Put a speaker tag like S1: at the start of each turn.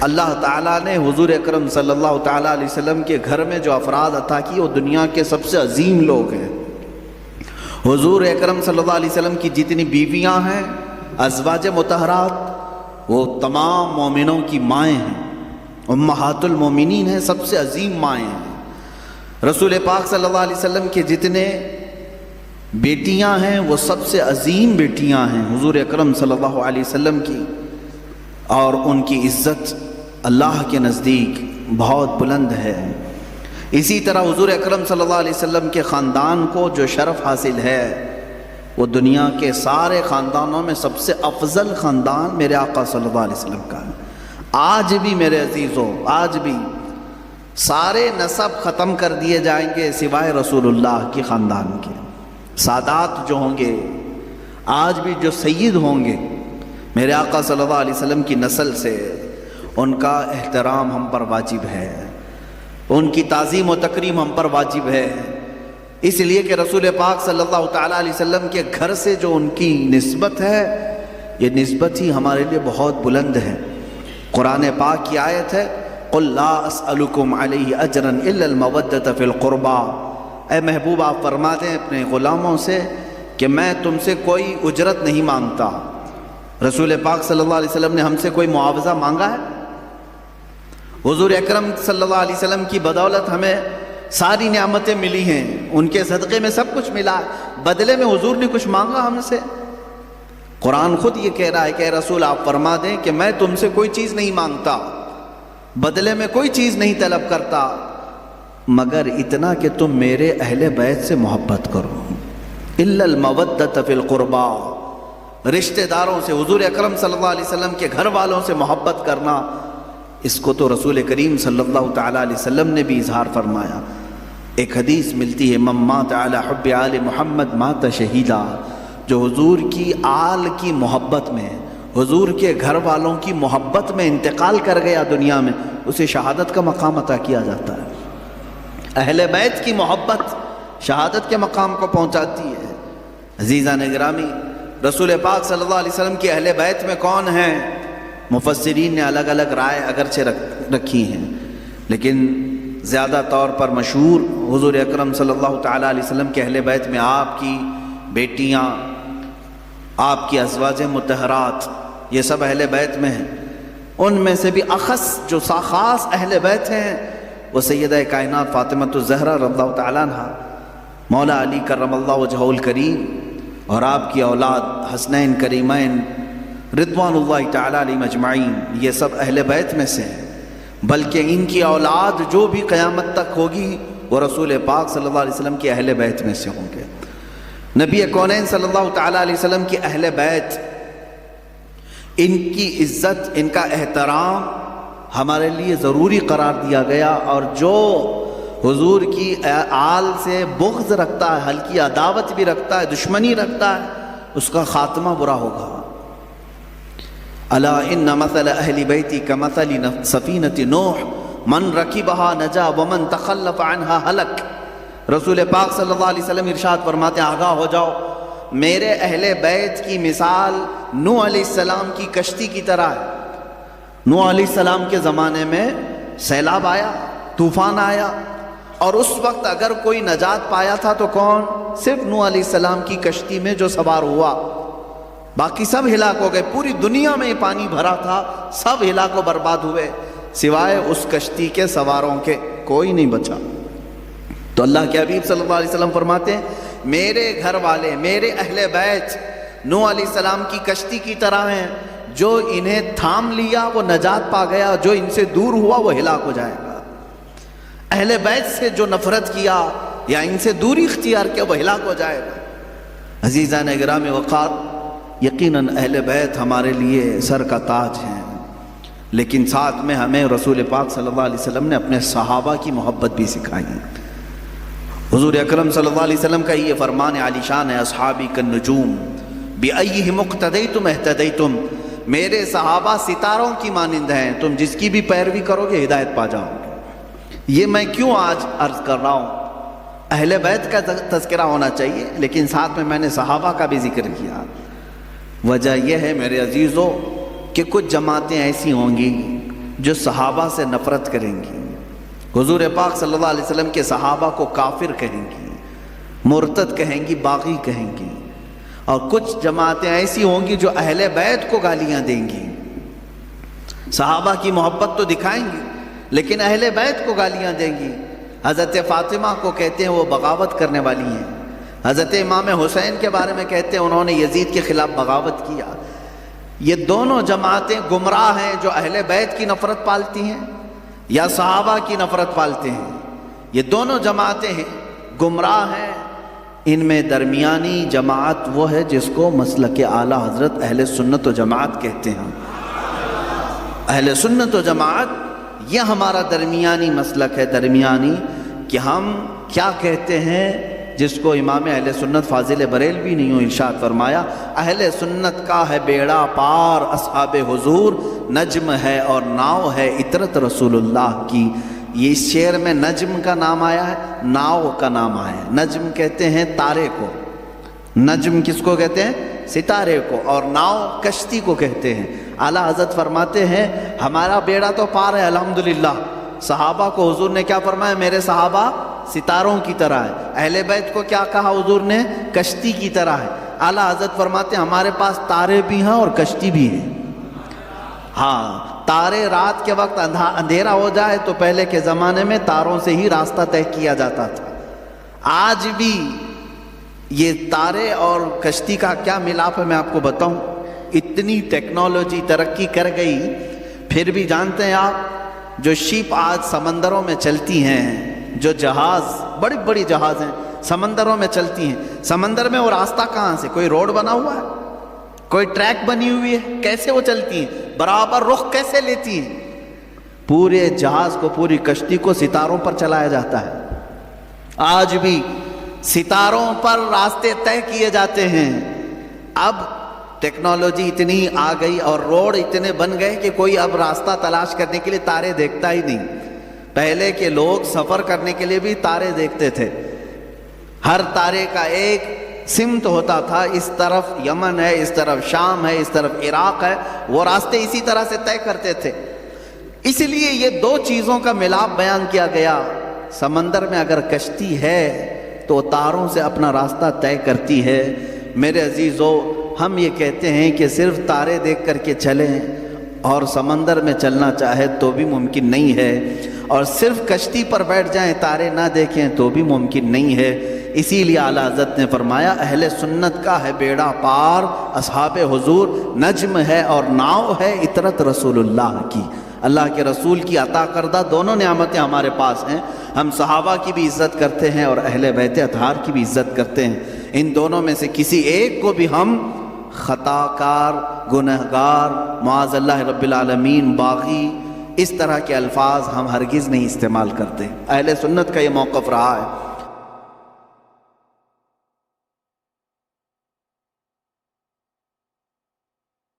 S1: اللہ تعالیٰ نے حضور اکرم صلی اللہ تعالیٰ علیہ وسلم کے گھر میں جو افراد عطا کی وہ دنیا کے سب سے عظیم لوگ ہیں۔ حضور اکرم صلی اللہ علیہ وسلم کی جتنی بیویاں ہیں ازواج مطہرات، وہ تمام مومنوں کی مائیں ہیں، امہات المومنین ہیں، سب سے عظیم مائیں ہیں۔ رسول پاک صلی اللہ علیہ وسلم کے جتنے بیٹیاں ہیں وہ سب سے عظیم بیٹیاں ہیں حضور اکرم صلی اللہ علیہ وسلم کی، اور ان کی عزت اللہ کے نزدیک بہت بلند ہے۔ اسی طرح حضور اکرم صلی اللہ علیہ وسلم کے خاندان کو جو شرف حاصل ہے وہ دنیا کے سارے خاندانوں میں سب سے افضل خاندان میرے آقا صلی اللہ علیہ وسلم کا ہے۔ آج بھی میرے عزیزوں، آج بھی سارے نسب ختم کر دیے جائیں گے سوائے رسول اللہ کے خاندان کے۔ سادات جو ہوں گے، آج بھی جو سید ہوں گے میرے آقا صلی اللہ علیہ وسلم کی نسل سے، ان کا احترام ہم پر واجب ہے، ان کی تعظیم و تکریم ہم پر واجب ہے، اس لیے کہ رسول پاک صلی اللہ تعالیٰ علیہ وسلم کے گھر سے جو ان کی نسبت ہے یہ نسبت ہی ہمارے لیے بہت بلند ہے۔ قرآن پاک کی آیت ہے قُلْ لَا أَسْأَلُكُمْ عَلَيْهِ أَجْرًا إِلَّا الْمَوَدَّةَ فِي الْقُرْبَى، اے محبوب آپ فرما دیں اپنے غلاموں سے کہ میں تم سے کوئی اجرت نہیں مانگتا۔ رسول پاک صلی اللہ علیہ وسلم نے ہم سے کوئی معاوضہ مانگا ہے؟ حضور اکرم صلی اللہ علیہ وسلم کی بدولت ہمیں ساری نعمتیں ملی ہیں، ان کے صدقے میں سب کچھ ملا ہے، بدلے میں حضور نے کچھ مانگا ہم سے؟ قرآن خود یہ کہہ رہا ہے کہ اے رسول آپ فرما دیں کہ میں تم سے کوئی چیز نہیں مانگتا، بدلے میں کوئی چیز نہیں طلب کرتا، مگر اتنا کہ تم میرے اہل بیت سے محبت کرو۔ الا المودۃ فی القربى، رشتہ داروں سے، حضور اکرم صلی اللہ علیہ وسلم کے گھر والوں سے محبت کرنا، اس کو تو رسول کریم صلی اللہ تعالیٰ علیہ وسلم نے بھی اظہار فرمایا۔ ایک حدیث ملتی ہے من مات علی حب آل محمد مات شہیدا، جو حضور کی آل کی محبت میں، حضور کے گھر والوں کی محبت میں انتقال کر گیا دنیا میں، اسے شہادت کا مقام عطا کیا جاتا ہے۔ اہل بیت کی محبت شہادت کے مقام کو پہنچاتی ہے۔ عزیزان گرامی، رسول پاک صلی اللہ علیہ وسلم کی اہل بیت میں کون ہیں؟ مفسرین نے الگ الگ رائے اگرچہ رکھی ہیں، لیکن زیادہ طور پر مشہور حضور اکرم صلی اللہ تعالیٰ علیہ وسلم کے اہل بیت میں آپ کی بیٹیاں، آپ کی ازواج مطہرات، یہ سب اہل بیت میں ہیں۔ ان میں سے بھی اخص جو خاص اہل بیت ہیں وہ سیدہ کائنات فاطمۃ الزہرا رضی اللہ تعالیٰ عنہا، مولا علی کرم اللہ وجہہ الکریم، اور آپ کی اولاد حسنین کریمین رضوان اللہ تعالیٰ علیہم اجمعین، یہ سب اہل بیت میں سے ہیں۔ بلکہ ان کی اولاد جو بھی قیامت تک ہوگی وہ رسول پاک صلی اللہ علیہ وسلم کے اہل بیت میں سے ہوں گے۔ نبی کونین صلی اللہ تعالیٰ علیہ وسلم کی اہل بیت، ان کی عزت، ان کا احترام ہمارے لیے ضروری قرار دیا گیا، اور جو حضور کی آل سے بغض رکھتا ہے، ہلکی عداوت بھی رکھتا ہے، دشمنی رکھتا ہے، اس کا خاتمہ برا ہوگا۔ الا ان مثل اہل بیتی کمثل سفینۃ نوح من رکبها نجا ومن تخلف عنها ہلک۔ رسول پاک صلی اللہ علیہ وسلم ارشاد فرماتے ہیں آگاہ ہو جاؤ، میرے اہل بیت کی مثال نوح علیہ السلام کی کشتی کی طرح ہے۔ نوح علیہ السلام کے زمانے میں سیلاب آیا، طوفان آیا، اور اس وقت اگر کوئی نجات پایا تھا تو کون؟ صرف نوح علیہ السلام کی کشتی میں جو سوار ہوا، باقی سب ہلاک ہو گئے۔ پوری دنیا میں پانی بھرا تھا، سب ہلاک و برباد ہوئے، سوائے اس کشتی کے سواروں کے کوئی نہیں بچا۔ تو اللہ کے حبیب صلی اللہ علیہ وسلم فرماتے ہیں میرے گھر والے، میرے اہل بیت نوح علیہ السلام کی کشتی کی طرح ہیں، جو انہیں تھام لیا وہ نجات پا گیا، جو ان سے دور ہوا وہ ہلاک ہو جائے گا۔ اہل بیت سے جو نفرت کیا یا ان سے دوری اختیار کیا وہ ہلاک ہو جائے گا۔ عزیزان گرامی وقار، یقیناً اہل بیت ہمارے لیے سر کا تاج ہیں، لیکن ساتھ میں ہمیں رسول پاک صلی اللہ علیہ وسلم نے اپنے صحابہ کی محبت بھی سکھائی ہے۔ حضور اکرم صلی اللہ علیہ وسلم کا یہ فرمان عالی شان ہے، اصحابی کالنجوم بأیہم اقتدیتم اہتدیتم، میرے صحابہ ستاروں کی مانند ہیں، تم جس کی بھی پیروی کرو گے ہدایت پا جاؤ گے۔ یہ میں کیوں آج عرض کر رہا ہوں؟ اہل بیت کا تذکرہ ہونا چاہیے، لیکن ساتھ میں نے صحابہ کا بھی ذکر کیا۔ وجہ یہ ہے میرے عزیزوں کہ کچھ جماعتیں ایسی ہوں گی جو صحابہ سے نفرت کریں گی، حضور پاک صلی اللہ علیہ وسلم کے صحابہ کو کافر کہیں گی، مرتد کہیں گی، باغی کہیں گی، اور کچھ جماعتیں ایسی ہوں گی جو اہل بیت کو گالیاں دیں گی۔ صحابہ کی محبت تو دکھائیں گی لیکن اہل بیت کو گالیاں دیں گی۔ حضرت فاطمہ کو کہتے ہیں وہ بغاوت کرنے والی ہیں، حضرت امام حسین کے بارے میں کہتے ہیں انہوں نے یزید کے خلاف بغاوت کیا۔ یہ دونوں جماعتیں گمراہ ہیں، جو اہل بیت کی نفرت پالتی ہیں یا صحابہ کی نفرت پالتے ہیں۔ یہ دونوں جماعتیں ہیں، گمراہ ہیں۔ ان میں درمیانی جماعت وہ ہے جس کو مسلک اعلیٰ حضرت اہل سنت و جماعت کہتے ہیں۔ اہل سنت و جماعت یہ ہمارا درمیانی مسلک ہے، درمیانی، کہ ہم کیا کہتے ہیں، جس کو امام اہل سنت فاضل بریلوی نے یوں ارشاد فرمایا، اہل سنت کا ہے بیڑا پار اصحاب حضور، نجم ہے اور ناؤ ہے اطرت رسول اللہ کی۔ یہ اس شعر میں نجم کا نام آیا ہے، ناؤ کا نام آیا ہے۔ نجم کہتے ہیں تارے کو، نجم کس کو کہتے ہیں؟ ستارے کو، اور ناؤ کشتی کو کہتے ہیں۔ اعلیٰ حضرت فرماتے ہیں ہمارا بیڑا تو پار ہے الحمدللہ۔ صحابہ کو حضور نے کیا فرمایا؟ میرے صحابہ ستاروں کی طرح ہے۔ اہل بیت کو کیا کہا حضور نے؟ کشتی کی طرح ہے۔ اعلیٰ حضرت فرماتے ہیں ہمارے پاس تارے بھی ہیں اور کشتی بھی ہے۔ ہاں، تارے رات کے وقت اندھیرا ہو جائے تو پہلے کے زمانے میں تاروں سے ہی راستہ طے کیا جاتا تھا۔ آج بھی یہ تارے اور کشتی کا کیا ملاپ ہے میں آپ کو بتاؤں۔ اتنی ٹیکنالوجی ترقی کر گئی، پھر بھی جانتے ہیں آپ جو شپ آج سمندروں میں چلتی ہیں، جو جہاز، بڑی بڑی جہاز ہیں سمندروں میں چلتی ہیں، سمندر میں وہ راستہ کہاں سے؟ کوئی روڈ بنا ہوا ہے؟ کوئی ٹریک بنی ہوئی ہے؟ کیسے وہ چلتی ہیں؟ برابر رخ کیسے لیتی ہیں؟ پورے جہاز کو، پوری کشتی کو ستاروں پر چلایا جاتا ہے۔ آج بھی ستاروں پر راستے طے کیے جاتے ہیں۔ اب ٹیکنالوجی اتنی آ گئی اور روڈ اتنے بن گئے کہ کوئی اب راستہ تلاش کرنے کے لیے تارے دیکھتا ہی نہیں۔ پہلے کے لوگ سفر کرنے کے لیے بھی تارے دیکھتے تھے۔ ہر تارے کا ایک سمت ہوتا تھا، اس طرف یمن ہے، اس طرف شام ہے، اس طرف عراق ہے، وہ راستے اسی طرح سے طے کرتے تھے۔ اس لیے یہ دو چیزوں کا ملاپ بیان کیا گیا۔ سمندر میں اگر کشتی ہے تو تاروں سے اپنا راستہ طے کرتی ہے۔ میرے عزیزو، ہم یہ کہتے ہیں کہ صرف تارے دیکھ کر کے چلیں اور سمندر میں چلنا چاہے تو بھی ممکن نہیں ہے، اور صرف کشتی پر بیٹھ جائیں تارے نہ دیکھیں تو بھی ممکن نہیں ہے۔ اسی لیے اعلیٰ حضرت نے فرمایا اہل سنت کا ہے بیڑا پار اصحاب حضور، نجم ہے اور ناؤ ہے اطرت رسول اللہ کی۔ اللہ کے رسول کی عطا کردہ دونوں نعمتیں ہمارے پاس ہیں۔ ہم صحابہ کی بھی عزت کرتے ہیں اور اہل بیت اطہار کی بھی عزت کرتے ہیں۔ ان دونوں میں سے کسی ایک کو بھی ہم خطا کار، گنہگار، معاذ اللہ رب العالمین، باغی، اس طرح کے الفاظ ہم ہرگز نہیں استعمال کرتے۔ اہل سنت کا یہ موقف رہا ہے۔